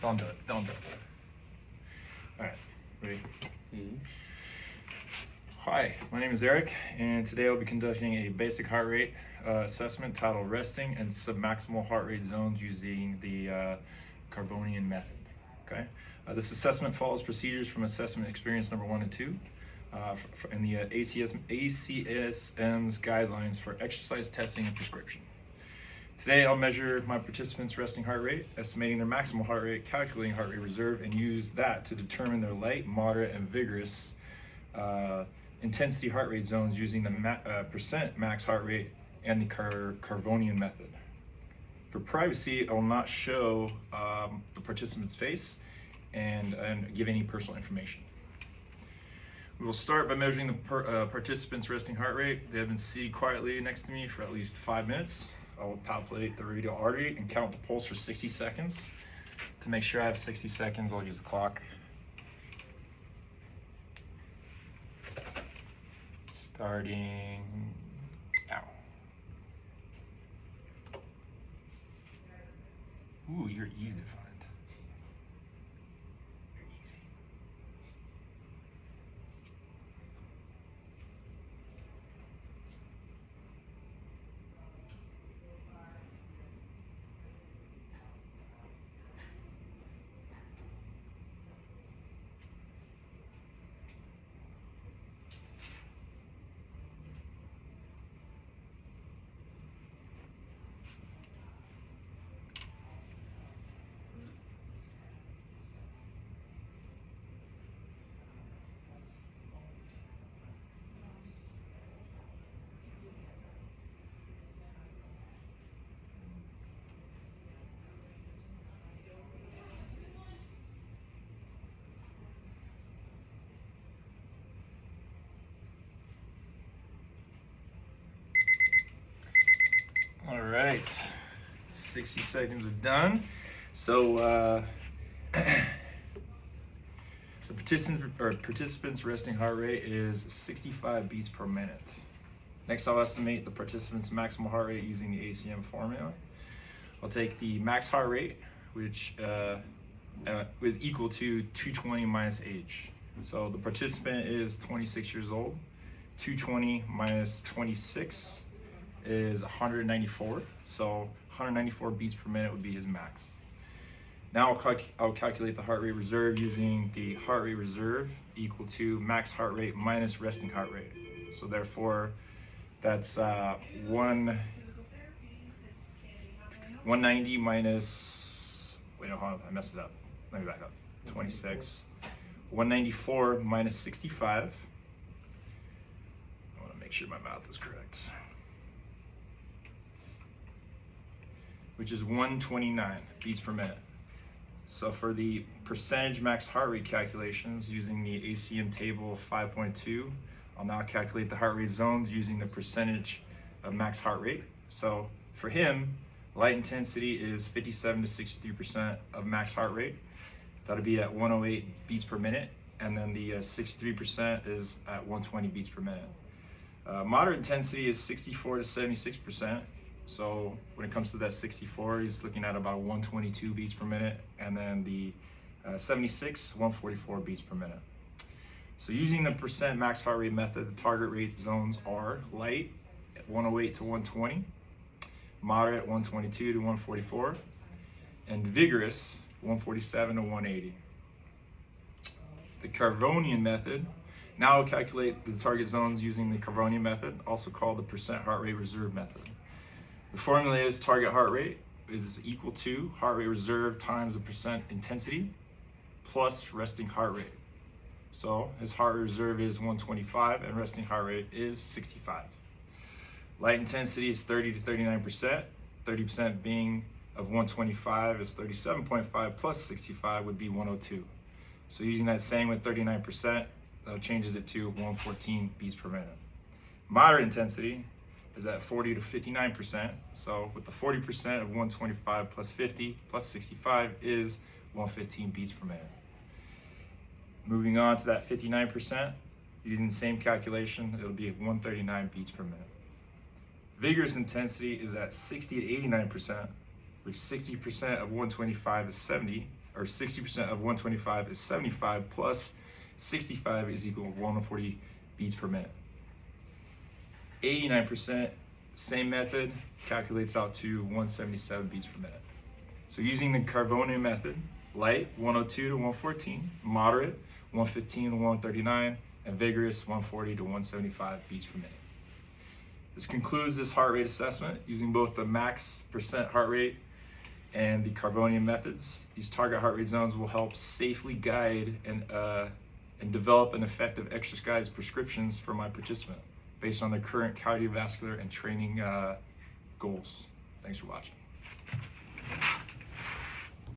Don't do it. Don't do it. All right, ready? Hi, my name is Eric, and today I'll be conducting a basic heart rate assessment titled Resting and Submaximal Heart Rate Zones using the Karvonen method. Okay, this assessment follows procedures from assessment experience number 1 and 2 in the ACSM's guidelines for exercise testing and prescription. Today I'll measure my participants' resting heart rate, estimating their maximal heart rate, calculating heart rate reserve, and use that to determine their light, moderate, and vigorous intensity heart rate zones using the percent max heart rate and the Karvonen method. For privacy, I will not show the participant's face and give any personal information. We will start by measuring the participant's resting heart rate. They have been seated quietly next to me for at least 5 minutes. I will palpate the radial artery and count the pulse for 60 seconds. To make sure I have 60 seconds, I'll use a clock. Starting now. Ooh, you're easy to find. You're easy. All right, 60 seconds are done. So the participant's resting heart rate is 65 beats per minute. Next, I'll estimate the participant's maximal heart rate using the ACM formula. I'll take the max heart rate, which is equal to 220 minus age. So the participant is 26 years old. 220 minus 26 is 194, so 194 beats per minute would be his max. Now I'll calculate the heart rate reserve using the heart rate reserve equal to max heart rate minus resting heart rate. So therefore, that's 190 minus, wait, no, hold on, I messed it up. Let me back up. 26. 194 minus 65. I want to make sure my math is correct. Which is 129 beats per minute. So for the percentage max heart rate calculations using the ACM table 5.2, I'll now calculate the heart rate zones using the percentage of max heart rate. So for him, light intensity is 57 to 63% of max heart rate. That'll be at 108 beats per minute, and then the 63% is at 120 beats per minute. Moderate intensity is 64 to 76%. So when it comes to that 64, he's looking at about 122 beats per minute, and then the 76, 144 beats per minute. So using the percent max heart rate method, the target rate zones are light at 108 to 120, moderate 122 to 144, and vigorous 147 to 180. The Karvonen method. Now I'll calculate the target zones using the Karvonen method, also called the percent heart rate reserve method. The formula is target heart rate is equal to heart rate reserve times the percent intensity plus resting heart rate. So his heart rate reserve is 125 and resting heart rate is 65. Light intensity is 30 to 39%. 30% being of 125 is 37.5 plus 65 would be 102. So using that same with 39%, that changes it to 114 beats per minute. Moderate intensity is at 40 to 59%. So with the 40% of 125 plus 50 plus 65 is 115 beats per minute. Moving on to that 59%, using the same calculation, it'll be 139 beats per minute. Vigorous intensity is at 60 to 89%, which 60% of 125 is 70, or 60% of 125 is 75, plus 65 is equal to 140 beats per minute. 89%, same method, calculates out to 177 beats per minute. So using the Karvonen method, light 102 to 114, moderate 115 to 139, and vigorous 140 to 175 beats per minute. This concludes this heart rate assessment using both the max percent heart rate and the Karvonen methods. These target heart rate zones will help safely guide and develop an effective exercise prescriptions for my participant based on their current cardiovascular and training goals. Thanks for watching.